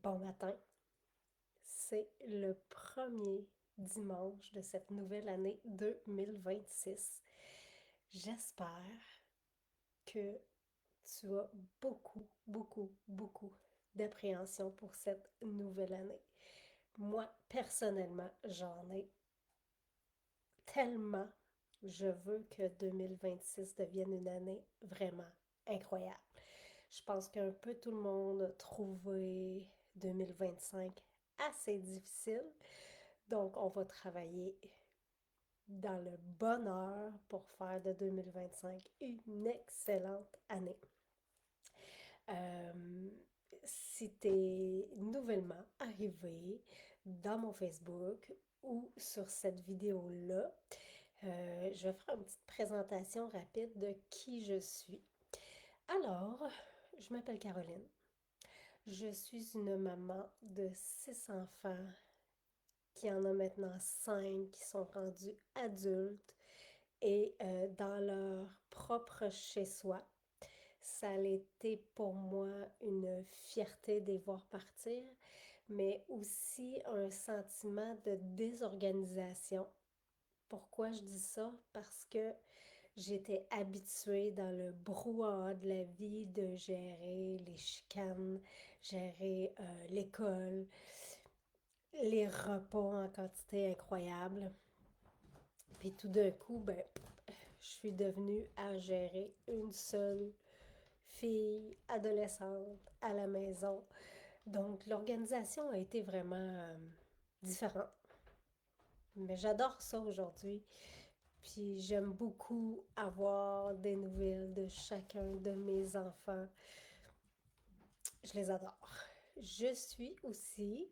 Bon matin, c'est le premier dimanche de cette nouvelle année 2026. J'espère que tu as beaucoup d'appréhension pour cette nouvelle année. Moi, personnellement, j'en ai tellement. Je veux que 2026 devienne une année vraiment incroyable. Je pense qu'un peu tout le monde a trouvé 2025 assez difficile. Donc, on va travailler dans le bonheur pour faire de 2025 une excellente année. Euh, si tu es nouvellement arrivé dans mon Facebook ou sur cette vidéo-là, je vais faire une petite présentation rapide de qui je suis. Alors, je m'appelle Caroline. Je suis une maman de 6 enfants qui en a maintenant 5 qui sont rendus adultes et dans leur propre chez-soi. Ça a été pour moi une fierté de les voir partir, mais aussi un sentiment de désorganisation. Pourquoi je dis ça? Parce que j'étais habituée dans le brouhaha de la vie de gérer les chicanes, gérer l'école, les repas en quantité incroyable. Puis tout d'un coup, ben, je suis devenue à gérer une seule fille adolescente à la maison. Donc l'organisation a été vraiment différente. Mais j'adore ça aujourd'hui. Puis j'aime beaucoup avoir des nouvelles de chacun de mes enfants. Je les adore. Je suis aussi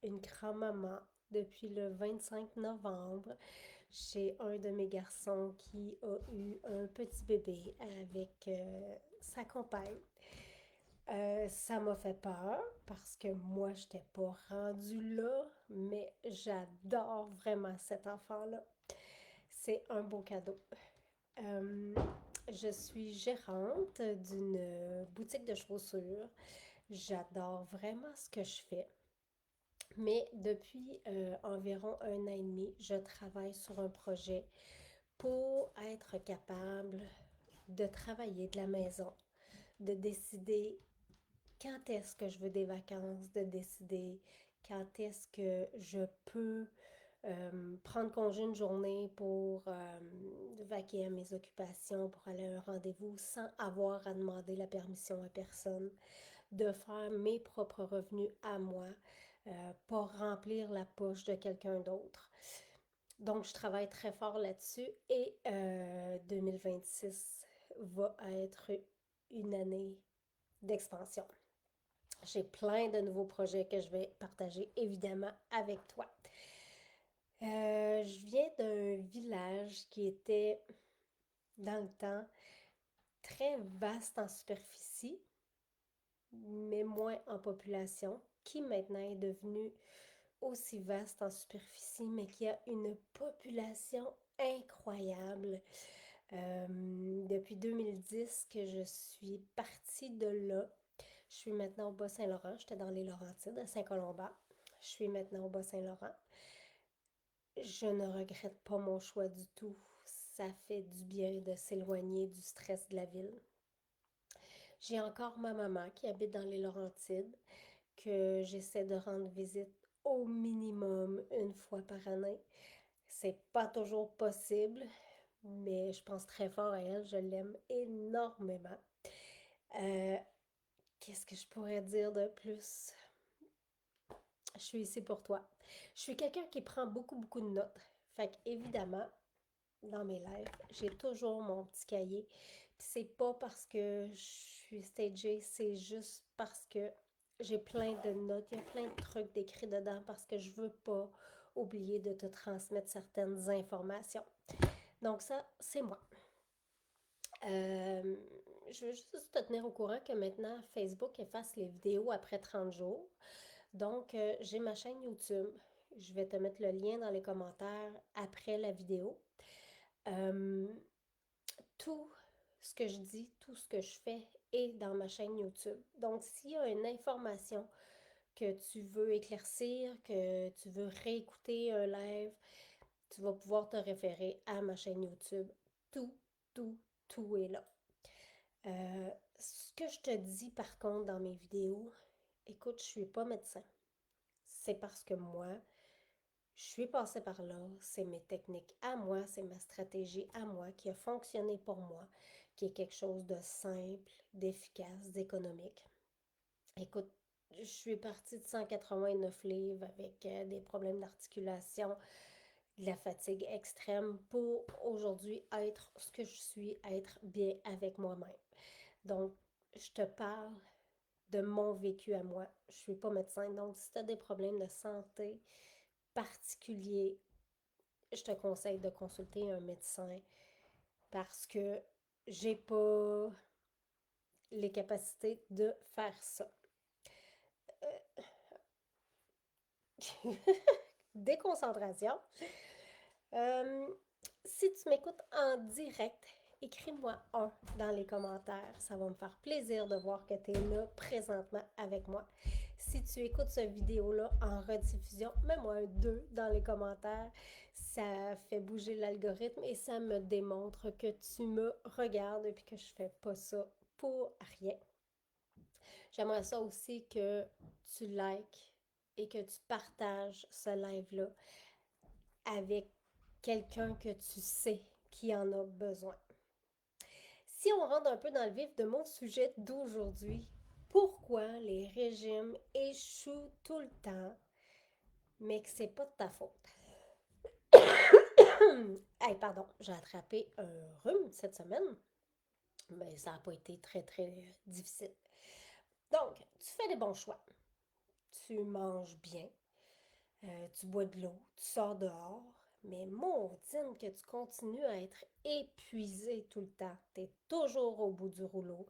une grand-maman depuis le 25 novembre. J'ai un de mes garçons qui a eu un petit bébé avec sa compagne. Ça m'a fait peur parce que moi, je n'étais pas rendue là, mais j'adore vraiment cet enfant-là. C'est un beau cadeau. Euh, je suis gérante d'une boutique de chaussures. J'adore vraiment ce que je fais. Mais depuis environ 1 an et demi, je travaille sur un projet pour être capable de travailler de la maison, de décider quand est-ce que je veux des vacances, de décider quand est-ce que je peux prendre congé une journée pour vaquer à mes occupations, pour aller à un rendez-vous sans avoir à demander la permission à personne, de faire mes propres revenus à moi, pas remplir la poche de quelqu'un d'autre. Donc, je travaille très fort là-dessus et 2026 va être une année d'expansion. J'ai plein de nouveaux projets que je vais partager évidemment avec toi. Je viens d'un village qui était dans le temps très vaste en superficie, mais moins en population, qui maintenant est devenu aussi vaste en superficie, mais qui a une population incroyable. Depuis 2010 que je suis partie de là, je suis maintenant au Bas-Saint-Laurent. J'étais dans les Laurentides, à Saint-Colomban. Je suis maintenant au Bas-Saint-Laurent. Je ne regrette pas mon choix du tout. Ça fait du bien de s'éloigner du stress de la ville. J'ai encore ma maman qui habite dans les Laurentides, que j'essaie de rendre visite au minimum une fois par année. C'est pas toujours possible, mais je pense très fort à elle. Je l'aime énormément. Euh, Qu'est-ce que je pourrais dire de plus? Je suis ici pour toi. Je suis quelqu'un qui prend beaucoup de notes. Fait qu'évidemment, dans mes lives, j'ai toujours mon petit cahier. Puis c'est pas parce que je suis stagée, c'est juste parce que j'ai plein de notes, il y a plein de trucs décrits dedans parce que je veux pas oublier de te transmettre certaines informations. Donc ça, c'est moi. Euh, je veux juste te tenir au courant que maintenant, Facebook efface les vidéos après 30 jours. Donc, j'ai ma chaîne YouTube. Je vais te mettre le lien dans les commentaires après la vidéo. Euh, tout ce que je dis, tout ce que je fais est dans ma chaîne YouTube. Donc, s'il y a une information que tu veux éclaircir, que tu veux réécouter un live, tu vas pouvoir te référer à ma chaîne YouTube. Tout, tout, tout est là. Ce que je te dis par contre dans mes vidéos, écoute, je suis pas médecin. C'est parce que moi, je suis passée par là, c'est mes techniques à moi, c'est ma stratégie à moi qui a fonctionné pour moi, qui est quelque chose de simple, d'efficace, d'économique. Écoute, je suis partie de 189 livres avec des problèmes d'articulation, de la fatigue extrême pour aujourd'hui être ce que je suis, être bien avec moi-même. Donc, je te parle de mon vécu à moi. Je suis pas médecin, donc si tu as des problèmes de santé particuliers, je te conseille de consulter un médecin parce que j'ai pas les capacités de faire ça. Déconcentration. Euh, Si tu m'écoutes en direct, écris-moi un dans les commentaires. Ça va me faire plaisir de voir que tu es là présentement avec moi. Si tu écoutes cette vidéo-là en rediffusion, mets-moi un 2 dans les commentaires. Ça fait bouger l'algorithme et ça me démontre que tu me regardes et que je fais pas ça pour rien. J'aimerais ça aussi que tu likes et que tu partages ce live-là avec quelqu'un que tu sais qui en a besoin. Si on rentre un peu dans le vif de mon sujet d'aujourd'hui, pourquoi les régimes échouent tout le temps, mais que c'est pas de ta faute? Hey, pardon, j'ai attrapé un rhume cette semaine, mais ça n'a pas été très, très difficile. Donc, tu fais des bons choix. Tu manges bien, tu bois de l'eau, tu sors dehors, mais maudine que tu continues à être épuisé tout le temps. Tu es toujours au bout du rouleau.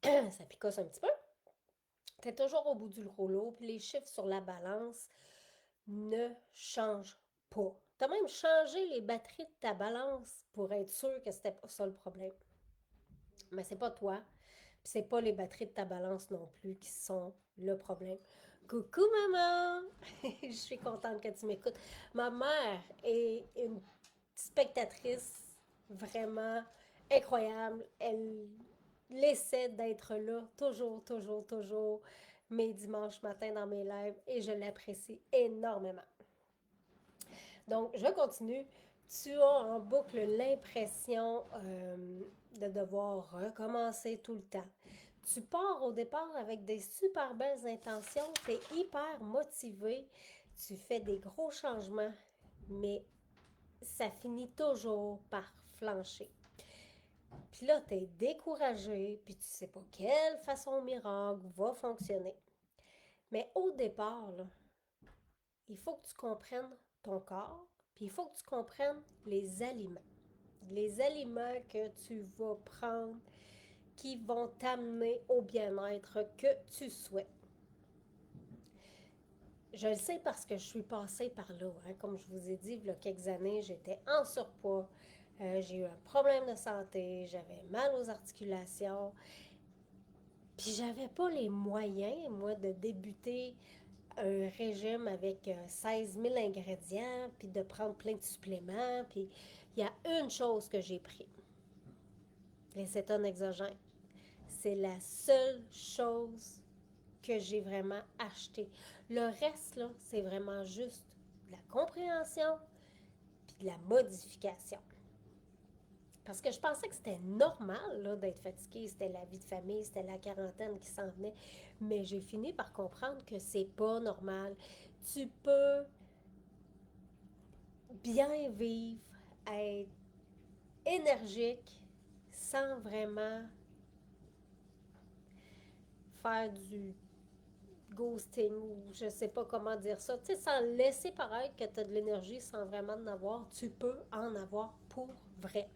Ça picosse un petit peu. Tu es toujours au bout du rouleau, puis les chiffres sur la balance ne changent pas. Tu as même changé les batteries de ta balance pour être sûr que c'était pas ça le problème. Mais c'est pas toi, puis c'est pas les batteries de ta balance non plus qui sont le problème. Coucou maman! Je suis contente que tu m'écoutes. Ma mère est une spectatrice vraiment incroyable. Elle essaie d'être là toujours, toujours, toujours mes dimanches matins dans mes lives et je l'apprécie énormément. Donc, je continue. Tu as en boucle l'impression de devoir recommencer tout le temps. Tu pars au départ avec des super belles intentions, tu es hyper motivé, tu fais des gros changements, mais ça finit toujours par flancher. Puis là, tu es découragé, puis tu sais pas quelle façon miracle va fonctionner. Mais au départ, là, il faut que tu comprennes ton corps, puis il faut que tu comprennes les aliments. Les aliments que tu vas prendre qui vont t'amener au bien-être que tu souhaites. Je le sais parce que je suis passée par là. Hein. Comme je vous ai dit, il y a quelques années, j'étais en surpoids. J'ai eu un problème de santé, j'avais mal aux articulations. Puis j'avais pas les moyens, moi, de débuter un régime avec 16 000 ingrédients, puis de prendre plein de suppléments. Puis il y a une chose que j'ai pris, les cétones exogènes. C'est la seule chose que j'ai vraiment acheté. Le reste, là, c'est vraiment juste de la compréhension puis de la modification. Parce que je pensais que c'était normal là, d'être fatigué, c'était la vie de famille, c'était la quarantaine qui s'en venait. Mais j'ai fini par comprendre que c'est pas normal. Tu peux bien vivre, être énergique sans vraiment faire du ghosting ou je sais pas comment dire ça. Tu sais, sans laisser paraître que tu as de l'énergie sans vraiment en avoir, tu peux en avoir pour vrai.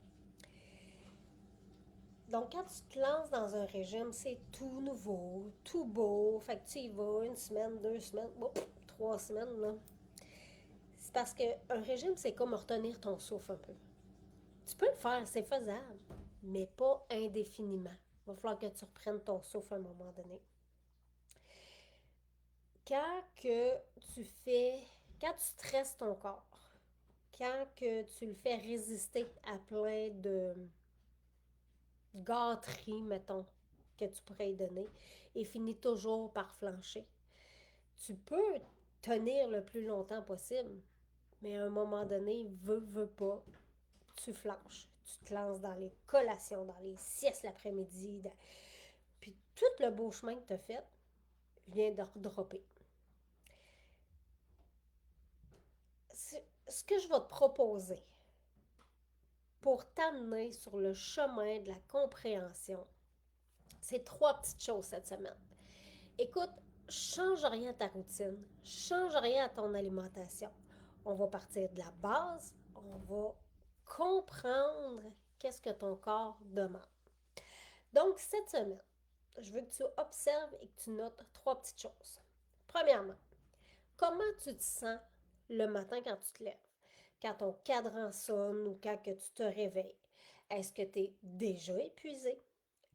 Donc, quand tu te lances dans un régime, c'est tout nouveau, tout beau. Fait que tu y vas une semaine, 2 semaines, bon, 3 semaines, là. C'est parce qu'un régime, c'est comme retenir ton souffle un peu. Tu peux le faire, c'est faisable, mais pas indéfiniment. va falloir que tu reprennes ton souffle à un moment donné. Quand que tu fais, quand tu stresses ton corps, quand que tu le fais résister à plein de gâteries, mettons, que tu pourrais y donner, et finit toujours par flancher. Tu peux tenir le plus longtemps possible, mais à un moment donné, veux pas, tu flanches. Tu te lances dans les collations, dans les siestes l'après-midi, puis tout le beau chemin que tu as fait vient de redropper. Ce que je vais te proposer pour t'amener sur le chemin de la compréhension, c'est trois petites choses cette semaine. Écoute, change rien à ta routine, change rien à ton alimentation. On va partir de la base, on va comprendre qu'est-ce que ton corps demande. Donc, cette semaine, je veux que tu observes et que tu notes trois petites choses. Premièrement, comment tu te sens le matin quand tu te lèves? Quand ton cadran sonne ou quand que tu te réveilles? Est-ce que tu es déjà épuisé?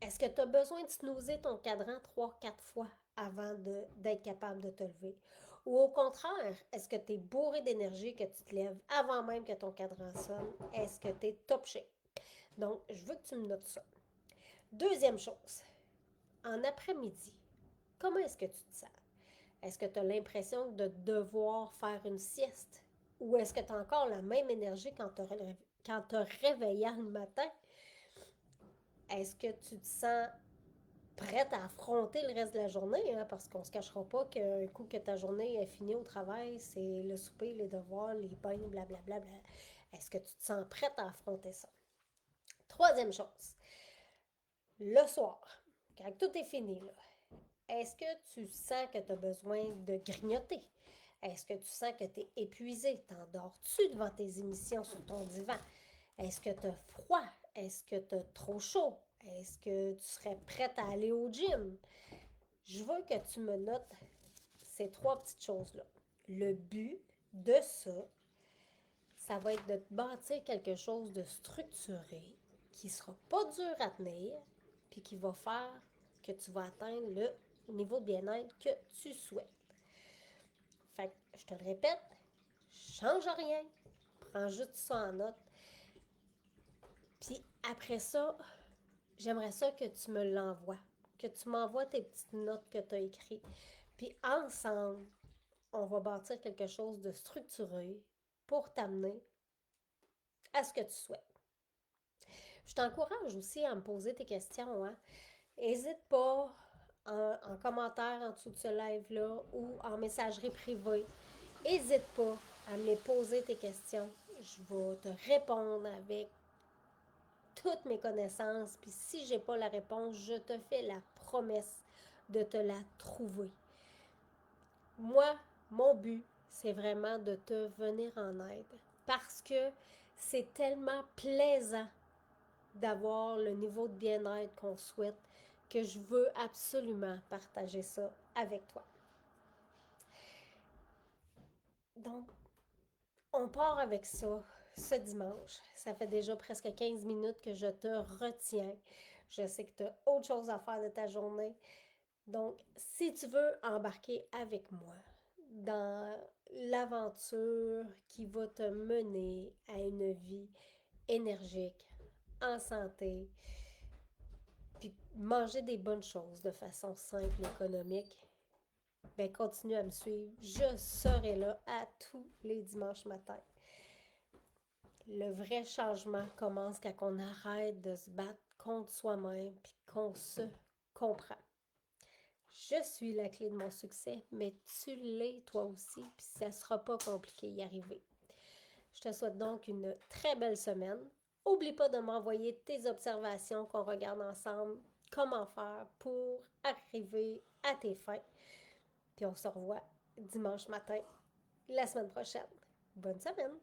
Est-ce que tu as besoin de snoozer ton cadran 3-4 fois avant d'être capable de te lever? Ou au contraire, est-ce que tu es bourré d'énergie que tu te lèves avant même que ton cadran sonne? Est-ce que tu es top shape? Donc, je veux que tu me notes ça. Deuxième chose, en après-midi, comment est-ce que tu te sens? Est-ce que tu as l'impression de devoir faire une sieste? Ou est-ce que tu as encore la même énergie quand tu réveillant le matin? Est-ce que tu te sens prête à affronter le reste de la journée? Hein? Parce qu'on ne se cachera pas qu'un coup que ta journée est finie au travail, c'est le souper, les devoirs, les bains, blablabla. Est-ce que tu te sens prête à affronter ça? Troisième chose, le soir, quand tout est fini, là, est-ce que tu sens que tu as besoin de grignoter? Est-ce que tu sens que tu es épuisé? T'endors-tu devant tes émissions sur ton divan? Est-ce que tu as froid? Est-ce que tu as trop chaud? Est-ce que tu serais prête à aller au gym? Je veux que tu me notes ces trois petites choses-là. Le but de ça, ça va être de te bâtir quelque chose de structuré qui ne sera pas dur à tenir, puis qui va faire que tu vas atteindre le niveau de bien-être que tu souhaites. Fait que, je te le répète, change rien, prends juste ça en note. Puis après ça, j'aimerais ça que tu me l'envoies, que tu m'envoies tes petites notes que tu as écrites. Puis ensemble, on va bâtir quelque chose de structuré pour t'amener à ce que tu souhaites. Je t'encourage aussi à me poser tes questions. Hein? N'hésite pas en commentaire en dessous de ce live-là ou en messagerie privée. N'hésite pas à me poser tes questions. Je vais te répondre avec toutes mes connaissances. Puis si je n'ai pas la réponse, je te fais la promesse de te la trouver. Moi, mon but, c'est vraiment de te venir en aide parce que c'est tellement plaisant d'avoir le niveau de bien-être qu'on souhaite que je veux absolument partager ça avec toi. Donc, on part avec ça ce dimanche. Ça fait déjà presque 15 minutes que je te retiens. Je sais que tu as autre chose à faire de ta journée. Donc, si tu veux embarquer avec moi dans l'aventure qui va te mener à une vie énergique, en santé, puis manger des bonnes choses de façon simple et économique, ben continue à me suivre. Je serai là à tous les dimanches matins. Le vrai changement commence quand on arrête de se battre contre soi-même puis qu'on se comprend. Je suis la clé de mon succès, mais tu l'es toi aussi, puis ça ne sera pas compliqué d'y arriver. Je te souhaite donc une très belle semaine. N'oublie pas de m'envoyer tes observations qu'on regarde ensemble, comment faire pour arriver à tes fins. Puis on se revoit dimanche matin, la semaine prochaine. Bonne semaine!